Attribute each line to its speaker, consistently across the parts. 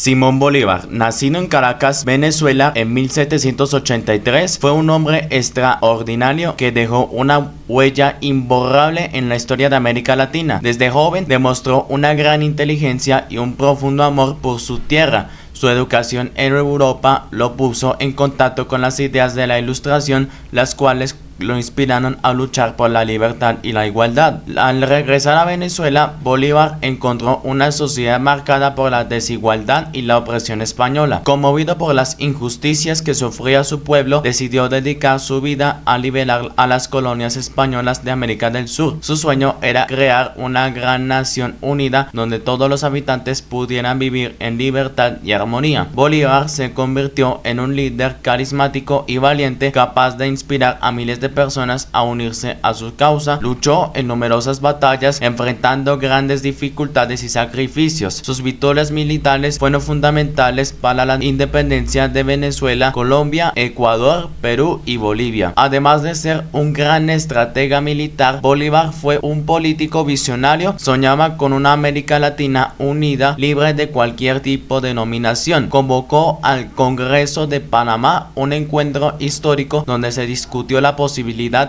Speaker 1: Simón Bolívar, nacido en Caracas, Venezuela en 1783, fue un hombre extraordinario que dejó una huella imborrable en la historia de América Latina. Desde joven demostró una gran inteligencia y un profundo amor por su tierra. Su educación en Europa lo puso en contacto con las ideas de la Ilustración, las cuales lo inspiraron a luchar por la libertad y la igualdad. Al regresar a Venezuela, Bolívar encontró una sociedad marcada por la desigualdad y la opresión española. Conmovido por las injusticias que sufría su pueblo, decidió dedicar su vida a liberar a las colonias españolas de América del Sur. Su sueño era crear una gran nación unida donde todos los habitantes pudieran vivir en libertad y armonía. Bolívar se convirtió en un líder carismático y valiente, capaz de inspirar a miles de personas a unirse a su causa. Luchó en numerosas batallas, enfrentando grandes dificultades y sacrificios. Sus victorias militares fueron fundamentales para la independencia de Venezuela, Colombia, Ecuador, Perú y Bolivia. Además de ser un gran estratega militar, Bolívar fue un político visionario. Soñaba con una América Latina unida, libre de cualquier tipo de dominación. Convocó al Congreso de Panamá, un encuentro histórico donde se discutió la posibilidad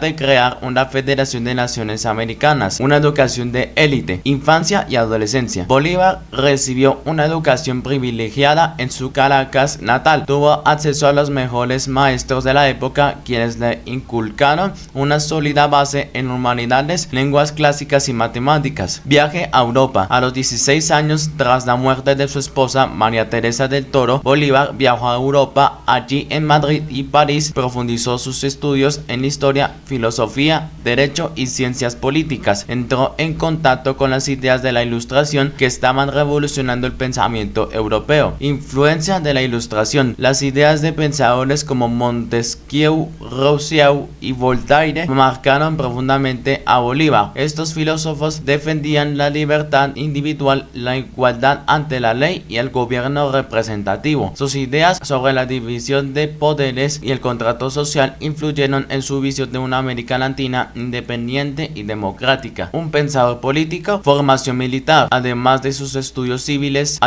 Speaker 1: de crear una Federación de Naciones Americanas, una educación de élite, infancia y adolescencia. Bolívar recibió una educación privilegiada en su Caracas natal. Tuvo acceso a los mejores maestros de la época, quienes le inculcaron una sólida base en humanidades, lenguas clásicas y matemáticas. Viaje a Europa. A los 16 años, tras la muerte de su esposa María Teresa del Toro, Bolívar viajó a Europa. Allí en Madrid y París profundizó sus estudios en historia, filosofía, derecho y ciencias políticas. Entró en contacto con las ideas de la Ilustración que estaban revolucionando el pensamiento europeo. Influencia de la Ilustración. Las ideas de pensadores como Montesquieu, Rousseau y Voltaire marcaron profundamente a Bolívar. Estos filósofos defendían la libertad individual, la igualdad ante la ley y el gobierno representativo. Sus ideas sobre la división de poderes y el contrato social influyeron en su visión de una América Latina independiente y democrática. Un pensador político, formación militar. Además de sus estudios civiles,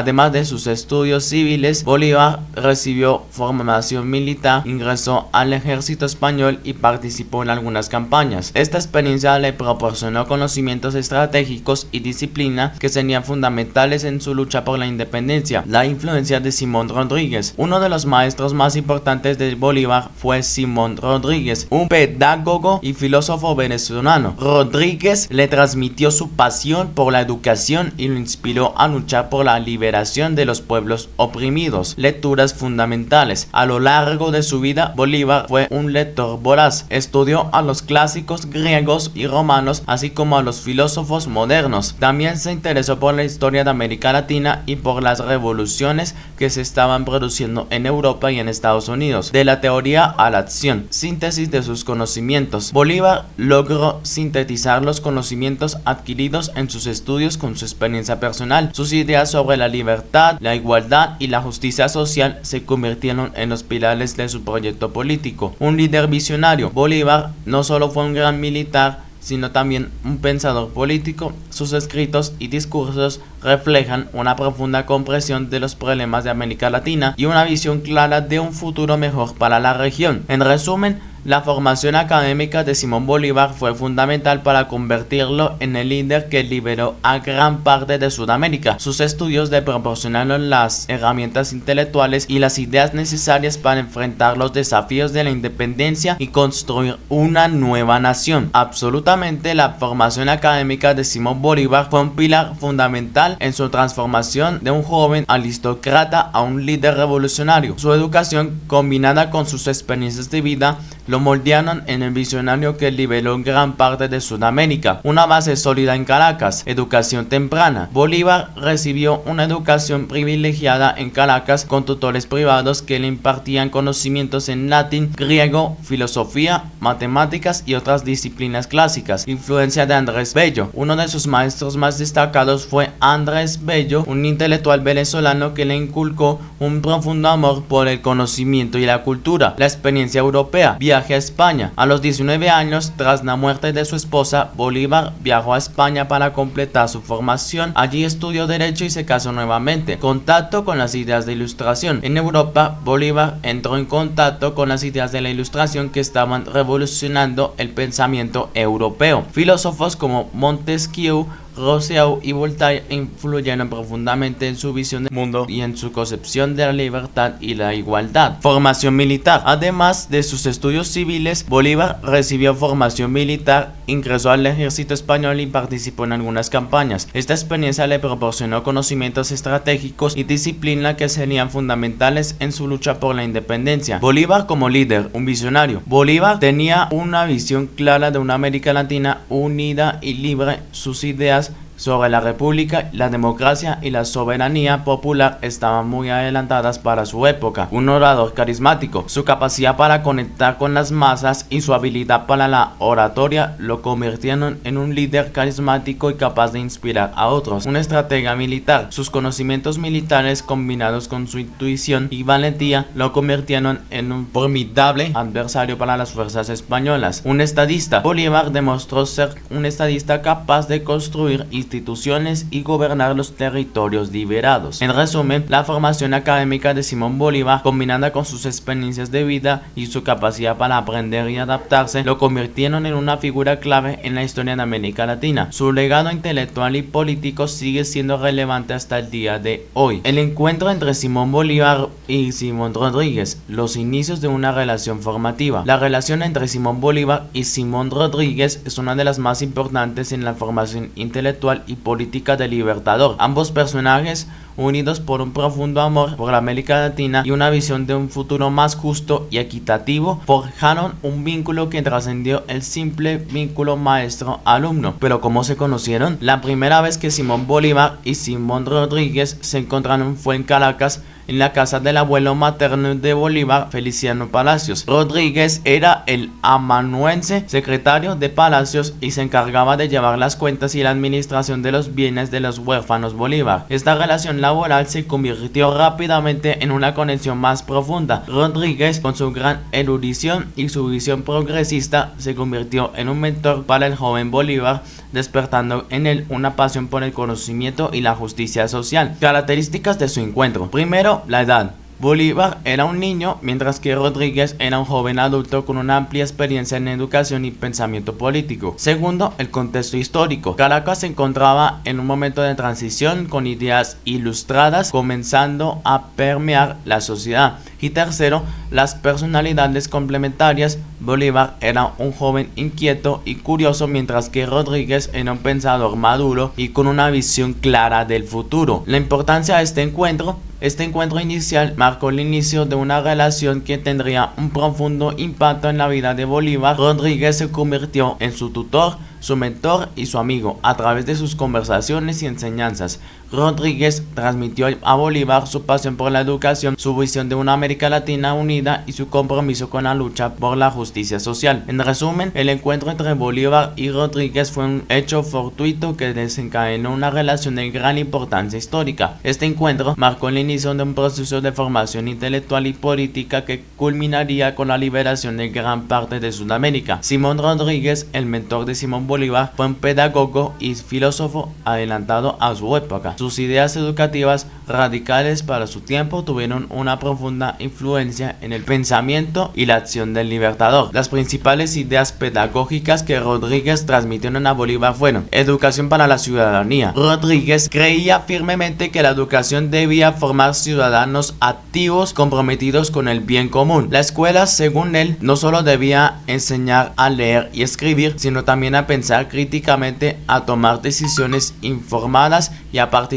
Speaker 1: Bolívar recibió formación militar, ingresó al ejército español y participó en algunas campañas. Esta experiencia le proporcionó conocimientos estratégicos y disciplina que serían fundamentales en su lucha por la independencia. La influencia de Simón Rodríguez. Uno de los maestros más importantes de Bolívar fue Simón Rodríguez, un pedagogo y filósofo venezolano. Rodríguez le transmitió su pasión por la educación y lo inspiró a luchar por la liberación de los pueblos oprimidos. Lecturas fundamentales. A lo largo de su vida, Bolívar fue un lector voraz. Estudió a los clásicos griegos y romanos, así como a los filósofos modernos. También se interesó por la historia de América Latina y por las revoluciones que se estaban produciendo en Europa y en Estados Unidos. De la teoría a la acción. Síntesis de sus conocimientos. Bolívar logró sintetizar los conocimientos adquiridos en sus estudios con su experiencia personal. Sus ideas sobre la libertad, la igualdad y la justicia social se convirtieron en los pilares de su proyecto político. Un líder visionario. Bolívar no solo fue un gran militar, sino también un pensador político. Sus escritos y discursos reflejan una profunda comprensión de los problemas de América Latina y una visión clara de un futuro mejor para la región. En resumen, la formación académica de Simón Bolívar fue fundamental para convertirlo en el líder que liberó a gran parte de Sudamérica. Sus estudios le proporcionaron las herramientas intelectuales y las ideas necesarias para enfrentar los desafíos de la independencia y construir una nueva nación. Absolutamente, la formación académica de Simón Bolívar fue un pilar fundamental en su transformación de un joven aristócrata a un líder revolucionario. Su educación, combinada con sus experiencias de vida, lo moldearon en el visionario que liberó gran parte de Sudamérica. Una base sólida en Caracas. Educación temprana. Bolívar recibió una educación privilegiada en Caracas con tutores privados que le impartían conocimientos en latín, griego, filosofía, matemáticas y otras disciplinas clásicas. Influencia de Andrés Bello. Uno de sus maestros más destacados fue Andrés Bello, un intelectual venezolano que le inculcó un profundo amor por el conocimiento y la cultura. La experiencia europea. Viajó viaje a España. A los 19 años, tras la muerte de su esposa, Bolívar viajó a España para completar su formación. Allí estudió Derecho y se casó nuevamente. Contacto con las ideas de Ilustración. En Europa, Bolívar entró en contacto con las ideas de la Ilustración que estaban revolucionando el pensamiento europeo. Filósofos como Montesquieu, Rousseau y Voltaire influyeron profundamente en su visión del mundo y en su concepción de la libertad y la igualdad. Formación militar. Además de sus estudios civiles, Bolívar recibió formación militar, ingresó al ejército español y participó en algunas campañas. Esta experiencia le proporcionó conocimientos estratégicos y disciplina que serían fundamentales en su lucha por la independencia. Bolívar como líder, un visionario. Bolívar tenía una visión clara de una América Latina unida y libre. Sus ideas sobre la república, la democracia y la soberanía popular estaban muy adelantadas para su época. Un orador carismático, su capacidad para conectar con las masas y su habilidad para la oratoria lo convirtieron en un líder carismático y capaz de inspirar a otros. Un estratega militar, sus conocimientos militares combinados con su intuición y valentía lo convirtieron en un formidable adversario para las fuerzas españolas. Un estadista, Bolívar demostró ser un estadista capaz de construir instituciones y gobernar los territorios liberados. En resumen, la formación académica de Simón Bolívar, combinada con sus experiencias de vida y su capacidad para aprender y adaptarse, lo convirtieron en una figura clave en la historia de América Latina. Su legado intelectual y político sigue siendo relevante hasta el día de hoy. El encuentro entre Simón Bolívar y Simón Rodríguez, los inicios de una relación formativa. La relación entre Simón Bolívar y Simón Rodríguez es una de las más importantes en la formación intelectual y política del Libertador. Ambos personajes, unidos por un profundo amor por la América Latina y una visión de un futuro más justo y equitativo, forjaron un vínculo que trascendió el simple vínculo maestro-alumno. Pero ¿cómo se conocieron? La primera vez que Simón Bolívar y Simón Rodríguez se encontraron fue en Caracas, en la casa del abuelo materno de Bolívar, Feliciano Palacios. Rodríguez era el amanuense secretario de Palacios y se encargaba de llevar las cuentas y la administración de los bienes de los huérfanos Bolívar. Esta relación laboral se convirtió rápidamente en una conexión más profunda. Rodríguez, con su gran erudición y su visión progresista, se convirtió en un mentor para el joven Bolívar, despertando en él una pasión por el conocimiento y la justicia social. Características de su encuentro. Primero, la edad. Bolívar era un niño, mientras que Rodríguez era un joven adulto con una amplia experiencia en educación y pensamiento político. Segundo, el contexto histórico. Caracas se encontraba en un momento de transición con ideas ilustradas comenzando a permear la sociedad. Y tercero, las personalidades complementarias. Bolívar era un joven inquieto y curioso, mientras que Rodríguez era un pensador maduro y con una visión clara del futuro. La importancia de este encuentro inicial marcó el inicio de una relación que tendría un profundo impacto en la vida de Bolívar. Rodríguez se convirtió en su tutor, su mentor y su amigo a través de sus conversaciones y enseñanzas. Rodríguez transmitió a Bolívar su pasión por la educación, su visión de una América Latina unida y su compromiso con la lucha por la justicia social. En resumen, el encuentro entre Bolívar y Rodríguez fue un hecho fortuito que desencadenó una relación de gran importancia histórica. Este encuentro marcó el inicio de un proceso de formación intelectual y política que culminaría con la liberación de gran parte de Sudamérica. Simón Rodríguez, el mentor de Simón Bolívar, fue un pedagogo y filósofo adelantado a su época. Sus ideas educativas radicales para su tiempo tuvieron una profunda influencia en el pensamiento y la acción del Libertador. Las principales ideas pedagógicas que Rodríguez transmitieron a Bolívar fueron: educación para la ciudadanía. Rodríguez creía firmemente que la educación debía formar ciudadanos activos comprometidos con el bien común. La escuela, según él, no solo debía enseñar a leer y escribir, sino también a pensar críticamente, a tomar decisiones informadas y a participar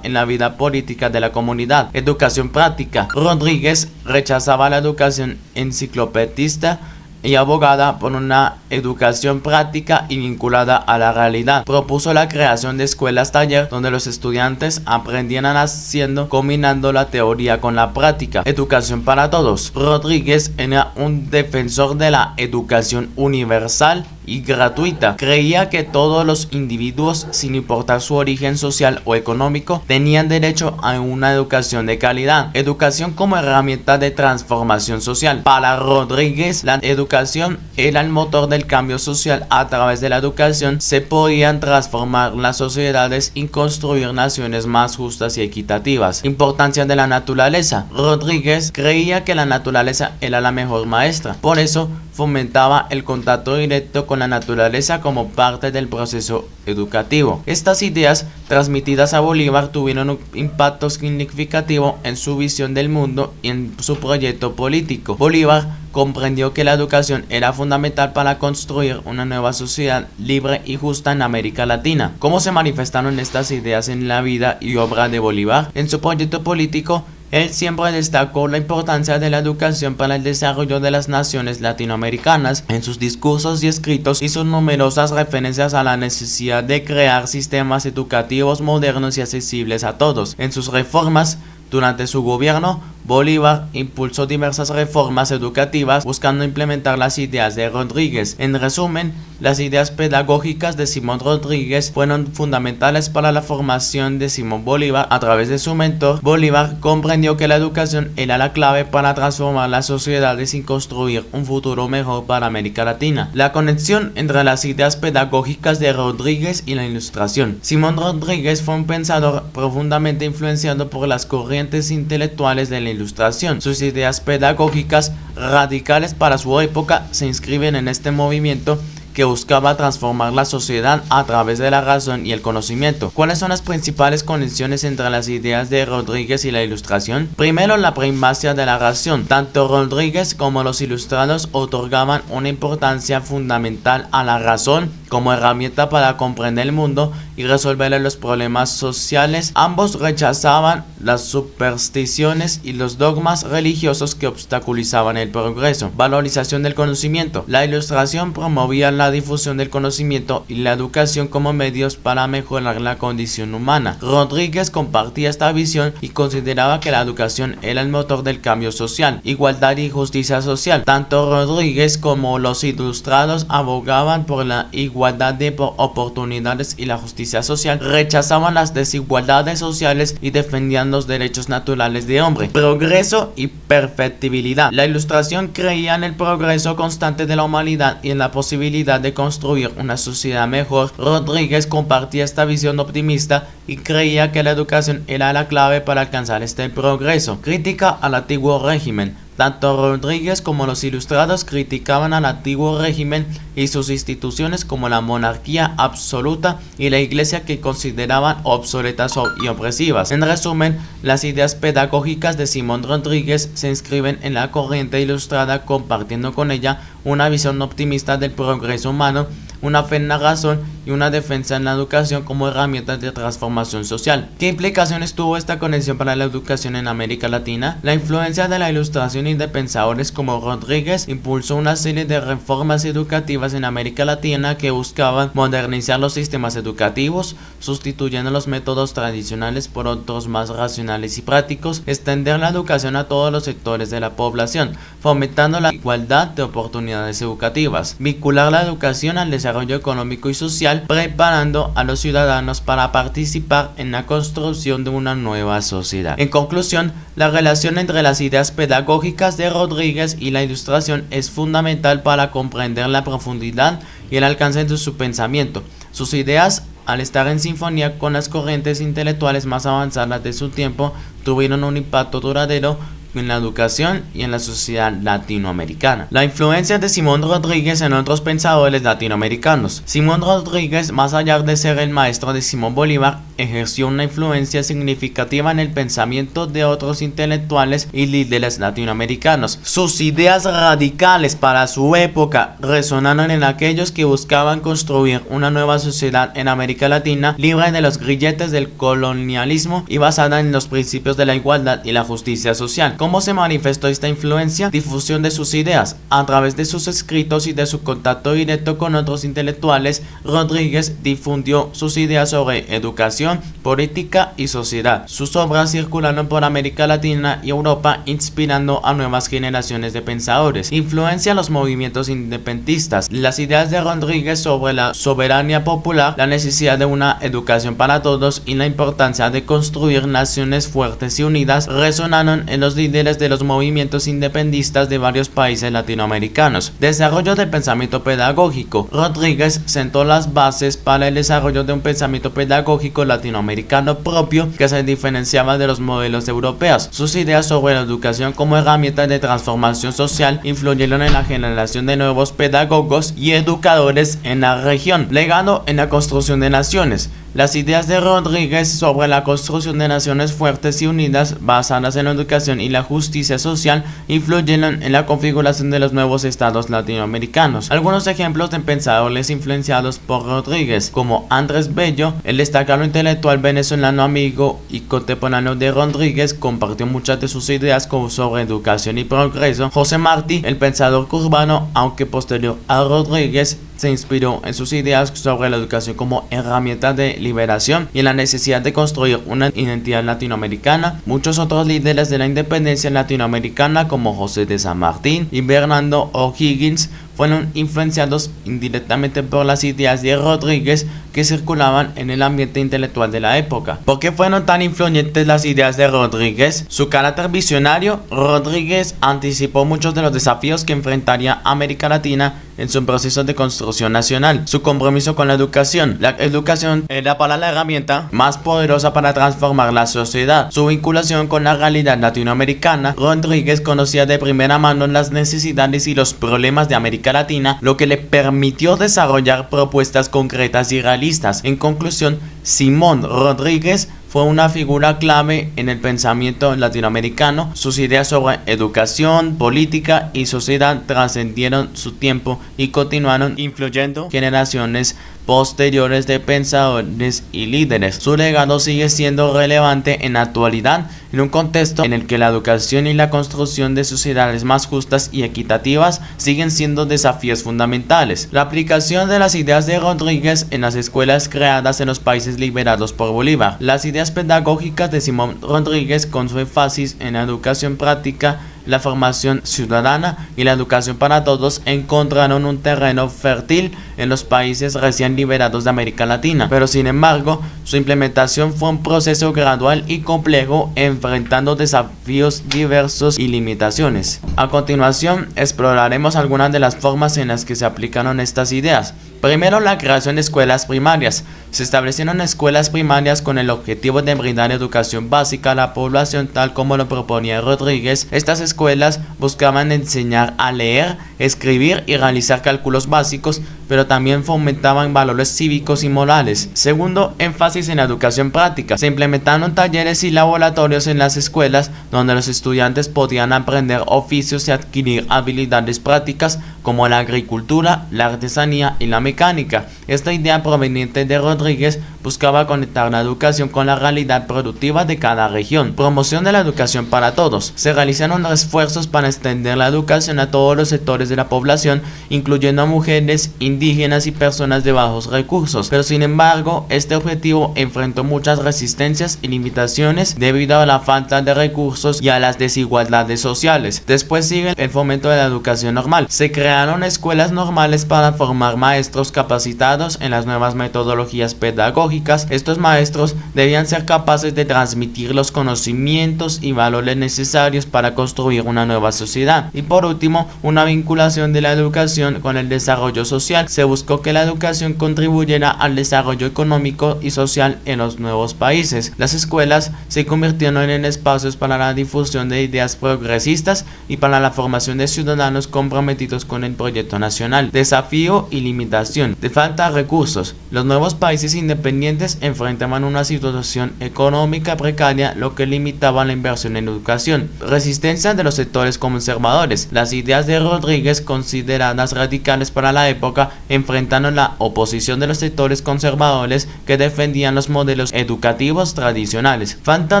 Speaker 1: en la vida política de la comunidad. Educación práctica. Rodríguez rechazaba la educación enciclopedista y abogada por una educación práctica y vinculada a la realidad. Propuso la creación de escuelas taller donde los estudiantes aprendieran haciendo, combinando la teoría con la práctica. Educación para todos. Rodríguez era un defensor de la educación universal y gratuita. Creía que todos los individuos, sin importar su origen social o económico, tenían derecho a una educación de calidad. Educación como herramienta de transformación social. Para Rodríguez, la educación era el motor del cambio social. A través de la educación se podían transformar las sociedades y construir naciones más justas y equitativas. Importancia de la naturaleza. Rodríguez creía que la naturaleza era la mejor maestra. Por eso fomentaba el contacto directo con la naturaleza como parte del proceso educativo. Estas ideas transmitidas a Bolívar tuvieron un impacto significativo en su visión del mundo y en su proyecto político. Bolívar comprendió que la educación era fundamental para construir una nueva sociedad libre y justa en América Latina. ¿Cómo se manifestaron estas ideas en la vida y obra de Bolívar? En su proyecto político, él siempre destacó la importancia de la educación para el desarrollo de las naciones latinoamericanas. En sus discursos y escritos hizo numerosas referencias a la necesidad de crear sistemas educativos modernos y accesibles a todos. En sus reformas durante su gobierno, Bolívar impulsó diversas reformas educativas buscando implementar las ideas de Rodríguez. En resumen, las ideas pedagógicas de Simón Rodríguez fueron fundamentales para la formación de Simón Bolívar. A través de su mentor, Bolívar comprendió que la educación era la clave para transformar las sociedades y construir un futuro mejor para América Latina. La conexión entre las ideas pedagógicas de Rodríguez y la Ilustración. Simón Rodríguez fue un pensador profundamente influenciado por las corrientes intelectuales de la Ilustración. Sus ideas pedagógicas radicales para su época se inscriben en este movimiento que buscaba transformar la sociedad a través de la razón y el conocimiento. ¿Cuáles son las principales conexiones entre las ideas de Rodríguez y la Ilustración? Primero, la primacia de la razón. Tanto Rodríguez como los ilustrados otorgaban una importancia fundamental a la razón como herramienta para comprender el mundo y resolver los problemas sociales. Ambos rechazaban las supersticiones y los dogmas religiosos que obstaculizaban el progreso. Valorización del conocimiento. La Ilustración promovía la difusión del conocimiento y la educación como medios para mejorar la condición humana. Rodríguez compartía esta visión y consideraba que la educación era el motor del cambio social. Igualdad y justicia social. Tanto Rodríguez como los ilustrados abogaban por la igualdad de oportunidades y la justicia social, rechazaban las desigualdades sociales y defendían los derechos naturales de hombre. Progreso y perfectibilidad. La Ilustración creía en el progreso constante de la humanidad y en la posibilidad de construir una sociedad mejor. Rodríguez compartía esta visión optimista y creía que la educación era la clave para alcanzar este progreso. Crítica al antiguo régimen. Tanto Rodríguez como los ilustrados criticaban al antiguo régimen y sus instituciones como la monarquía absoluta y la iglesia, que consideraban obsoletas y opresivas. En resumen, las ideas pedagógicas de Simón Rodríguez se inscriben en la corriente ilustrada, compartiendo con ella una visión optimista del progreso humano, una fe en la razón y una defensa en la educación como herramientas de transformación social. ¿Qué implicaciones tuvo esta conexión para la educación en América Latina? La influencia de la Ilustración y de pensadores como Rodríguez impulsó una serie de reformas educativas en América Latina que buscaban modernizar los sistemas educativos, sustituyendo los métodos tradicionales por otros más racionales y prácticos, extender la educación a todos los sectores de la población, fomentando la igualdad de oportunidades educativas, vincular la educación al desarrollo económico y social, preparando a los ciudadanos para participar en la construcción de una nueva sociedad. En conclusión, la relación entre las ideas pedagógicas de Rodríguez y la Ilustración es fundamental para comprender la profundidad y el alcance de su pensamiento. Sus ideas, al estar en sinfonía con las corrientes intelectuales más avanzadas de su tiempo, tuvieron un impacto duradero en la educación y en la sociedad latinoamericana. La influencia de Simón Rodríguez en otros pensadores latinoamericanos. Simón Rodríguez, más allá de ser el maestro de Simón Bolívar, ejerció una influencia significativa en el pensamiento de otros intelectuales y líderes latinoamericanos. Sus ideas radicales para su época resonaron en aquellos que buscaban construir una nueva sociedad en América Latina, libre de los grilletes del colonialismo y basada en los principios de la igualdad y la justicia social. ¿Cómo se manifestó esta influencia? Difusión de sus ideas. A través de sus escritos y de su contacto directo con otros intelectuales, Rodríguez difundió sus ideas sobre educación, política y sociedad. Sus obras circularon por América Latina y Europa, inspirando a nuevas generaciones de pensadores. Influencia a los movimientos independentistas. Las ideas de Rodríguez sobre la soberanía popular, la necesidad de una educación para todos y la importancia de construir naciones fuertes y unidas resonaron en los líderes de los movimientos independistas de varios países latinoamericanos. Desarrollo del pensamiento pedagógico. Rodríguez sentó las bases para el desarrollo de un pensamiento pedagógico latinoamericano propio que se diferenciaba de los modelos europeos. Sus ideas sobre la educación como herramienta de transformación social influyeron en la generación de nuevos pedagogos y educadores en la región. Legado en la construcción de naciones. Las ideas de Rodríguez sobre la construcción de naciones fuertes y unidas basadas en la educación y la justicia social influyeron en la configuración de los nuevos estados latinoamericanos. Algunos ejemplos de pensadores influenciados por Rodríguez, como Andrés Bello, el destacado intelectual venezolano amigo y contemporáneo de Rodríguez, compartió muchas de sus ideas sobre educación y progreso. José Martí, el pensador cubano, aunque posterior a Rodríguez, se inspiró en sus ideas sobre la educación como herramienta de liberación y en la necesidad de construir una identidad latinoamericana. Muchos otros líderes de la independencia latinoamericana, como José de San Martín y Bernardo O'Higgins, fueron influenciados indirectamente por las ideas de Rodríguez que circulaban en el ambiente intelectual de la época. ¿Por qué fueron tan influyentes las ideas de Rodríguez? Su carácter visionario. Rodríguez anticipó muchos de los desafíos que enfrentaría América Latina en su proceso de construcción nacional. Su compromiso con la educación. La educación era para la herramienta más poderosa para transformar la sociedad. Su vinculación con la realidad latinoamericana. Rodríguez conocía de primera mano las necesidades y los problemas de América Latina, lo que le permitió desarrollar propuestas concretas y realistas. En conclusión, Simón Rodríguez fue una figura clave en el pensamiento latinoamericano. Sus ideas sobre educación, política y sociedad trascendieron su tiempo y continuaron influyendo generaciones posteriores de pensadores y líderes. Su legado sigue siendo relevante en la actualidad, en un contexto en el que la educación y la construcción de sociedades más justas y equitativas siguen siendo desafíos fundamentales. La aplicación de las ideas de Rodríguez en las escuelas creadas en los países liberados por Bolívar. Las ideas pedagógicas de Simón Rodríguez, con su énfasis en la educación práctica, la formación ciudadana y la educación para todos, encontraron un terreno fértil en los países recién liberados de América Latina, pero sin embargo su implementación fue un proceso gradual y complejo, enfrentando desafíos diversos y limitaciones. A continuación exploraremos algunas de las formas en las que se aplicaron estas ideas. Primero, la creación de escuelas primarias. Se establecieron escuelas primarias con el objetivo de brindar educación básica a la población, tal como lo proponía Rodríguez. Estas escuelas buscaban enseñar a leer, escribir y realizar cálculos básicos, pero también fomentaban valores cívicos y morales. Segundo, énfasis en la educación práctica. Se implementaron talleres y laboratorios en las escuelas donde los estudiantes podían aprender oficios y adquirir habilidades prácticas como la agricultura, la artesanía y la mecánica. Esta idea proveniente de Rodríguez buscaba conectar la educación con la realidad productiva de cada región. Promoción de la educación para todos. Se realizaron esfuerzos para extender la educación a todos los sectores de la población, incluyendo a mujeres, indígenas y personas de bajos recursos, pero sin embargo este objetivo enfrentó muchas resistencias y limitaciones debido a la falta de recursos y a las desigualdades sociales. Después sigue el fomento de la educación normal. Se crearon escuelas normales para formar maestros capacitados en las nuevas metodologías pedagógicas. Estos maestros debían ser capaces de transmitir los conocimientos y valores necesarios para construir una nueva sociedad. Y por último, una vinculación de la educación con el desarrollo social. Se buscó que la educación contribuyera al desarrollo económico y social en los nuevos países. Las escuelas se convirtieron en espacios para la difusión de ideas progresistas y para la formación de ciudadanos comprometidos con el proyecto nacional. Desafío y limitación. De falta de recursos. Los nuevos países independientes enfrentaban una situación económica precaria, lo que limitaba la inversión en educación. Resistencia de los sectores conservadores. Las ideas de Rodríguez, consideradas radicales para la época, enfrentando la oposición de los sectores conservadores que defendían los modelos educativos tradicionales. Falta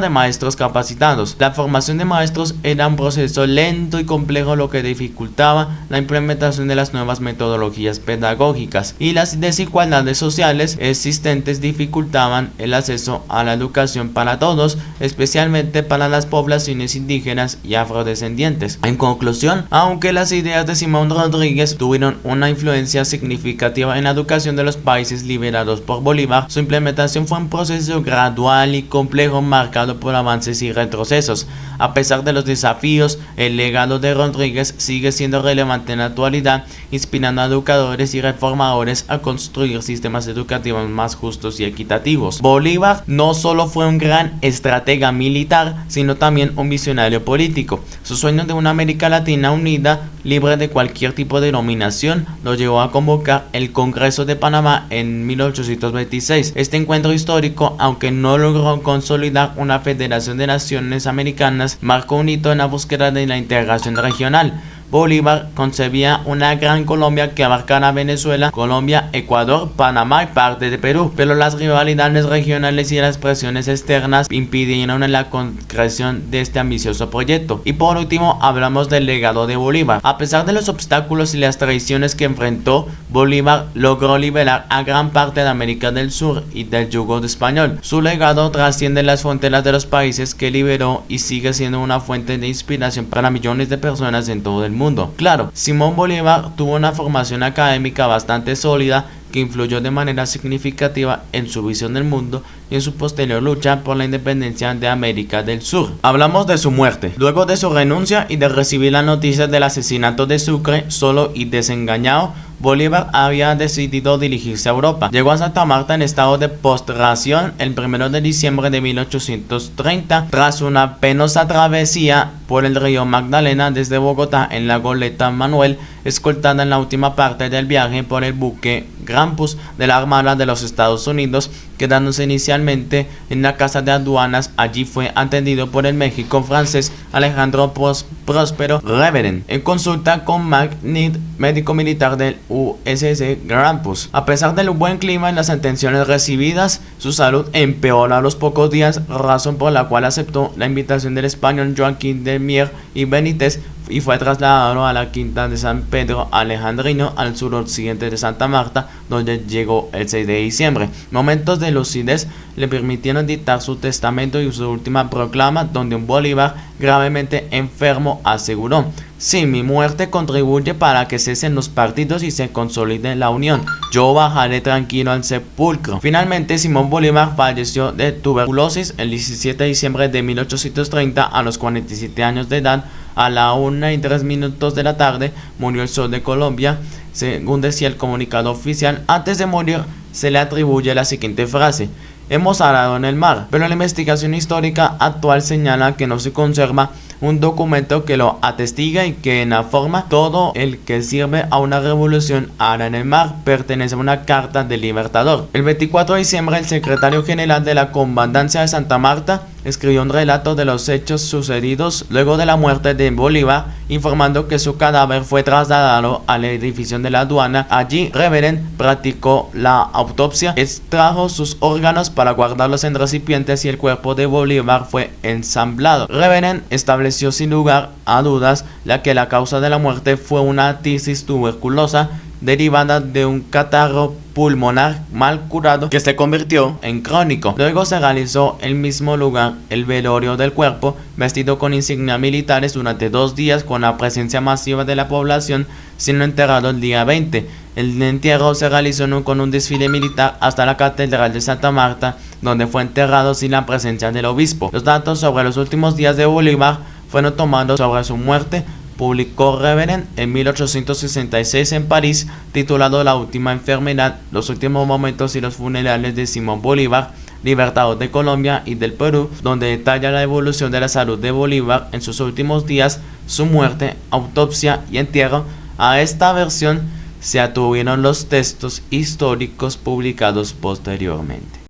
Speaker 1: de maestros capacitados. La formación de maestros era un proceso lento y complejo, lo que dificultaba la implementación de las nuevas metodologías pedagógicas, y las desigualdades sociales existentes dificultaban el acceso a la educación para todos, especialmente para las poblaciones indígenas y afrodescendientes. En conclusión, aunque las ideas de Simón Rodríguez tuvieron una influencia significativa en la educación de los países liberados por Bolívar, su implementación fue un proceso gradual y complejo marcado por avances y retrocesos. A pesar de los desafíos, el legado de Rodríguez sigue siendo relevante en la actualidad, inspirando a educadores y reformadores a construir sistemas educativos más justos y equitativos. Bolívar no solo fue un gran estratega militar, sino también un visionario político. Su sueño de una América Latina unida, libre de cualquier tipo de dominación, lo llevó a convocar el Congreso de Panamá en 1826. Este encuentro histórico, aunque no logró consolidar una federación de naciones americanas, marcó un hito en la búsqueda de la integración regional. Bolívar concebía una gran Colombia que abarcara Venezuela, Colombia, Ecuador, Panamá y parte de Perú, pero las rivalidades regionales y las presiones externas impidieron la concreción de este ambicioso proyecto. Y por último, hablamos del legado de Bolívar. A pesar de los obstáculos y las traiciones que enfrentó, Bolívar logró liberar a gran parte de América del Sur y del yugo español. Su legado trasciende las fronteras de los países que liberó y sigue siendo una fuente de inspiración para millones de personas en todo el mundo. Claro, Simón Bolívar tuvo una formación académica bastante sólida que influyó de manera significativa en su visión del mundo y en su posterior lucha por la independencia de América del Sur. Hablamos de su muerte. Luego de su renuncia y de recibir las noticias del asesinato de Sucre, solo y desengañado, Bolívar había decidido dirigirse a Europa. Llegó a Santa Marta en estado de postración el 1 de diciembre de 1830, tras una penosa travesía por el río Magdalena desde Bogotá en la goleta Manuel, escoltada en la última parte del viaje por el buque Grampus de la Armada de los Estados Unidos, quedándose inicialmente en la casa de aduanas. Allí fue atendido por el médico francés Alejandro Próspero Reverend, en consulta con McNitt, médico militar del USS Grampus. A pesar del buen clima y las atenciones recibidas, su salud empeoró a los pocos días, razón por la cual aceptó la invitación del español Joaquín de Mier y Benítez y fue trasladado a la quinta de San Pedro Alejandrino, al suroccidente de Santa Marta, donde llegó el 6 de diciembre. Momentos de lucidez le permitieron dictar su testamento y su última proclama, donde un Bolívar gravemente enfermo aseguró: "Si mi muerte contribuye para que cesen los partidos y se consolide la unión, yo bajaré tranquilo al sepulcro". Finalmente, Simón Bolívar falleció de tuberculosis el 17 de diciembre de 1830 a los 47 años de edad. A la 1:03 de la tarde murió el sol de Colombia, según decía el comunicado oficial. Antes de morir se le atribuye la siguiente frase: "Hemos arado en el mar", pero la investigación histórica actual señala que no se conserva un documento que lo atestiga y que en la forma todo el que sirve a una revolución ara en el mar pertenece a una carta del Libertador. El 24 de diciembre el secretario general de la Comandancia de Santa Marta escribió un relato de los hechos sucedidos luego de la muerte de Bolívar, informando que su cadáver fue trasladado al edificio de la aduana. Allí Reverend practicó la autopsia, extrajo sus órganos para guardarlos en recipientes y el cuerpo de Bolívar fue ensamblado. Reverend estableció sin lugar a dudas que la causa de la muerte fue una tisis tuberculosa derivada de un catarro pulmonar mal curado que se convirtió en crónico. Luego se realizó en el mismo lugar el velorio del cuerpo, vestido con insignias militares durante 2 días, con la presencia masiva de la población, siendo enterrado el día 20. El entierro se realizó con un desfile militar hasta la Catedral de Santa Marta, donde fue enterrado sin la presencia del obispo. Los datos sobre los últimos días de Bolívar fueron tomados sobre su muerte. Publicó Reverend en 1866 en París, titulado "La última enfermedad, los últimos momentos y los funerales de Simón Bolívar, Libertador de Colombia y del Perú", donde detalla la evolución de la salud de Bolívar en sus últimos días, su muerte, autopsia y entierro. A esta versión se atuvieron los textos históricos publicados posteriormente.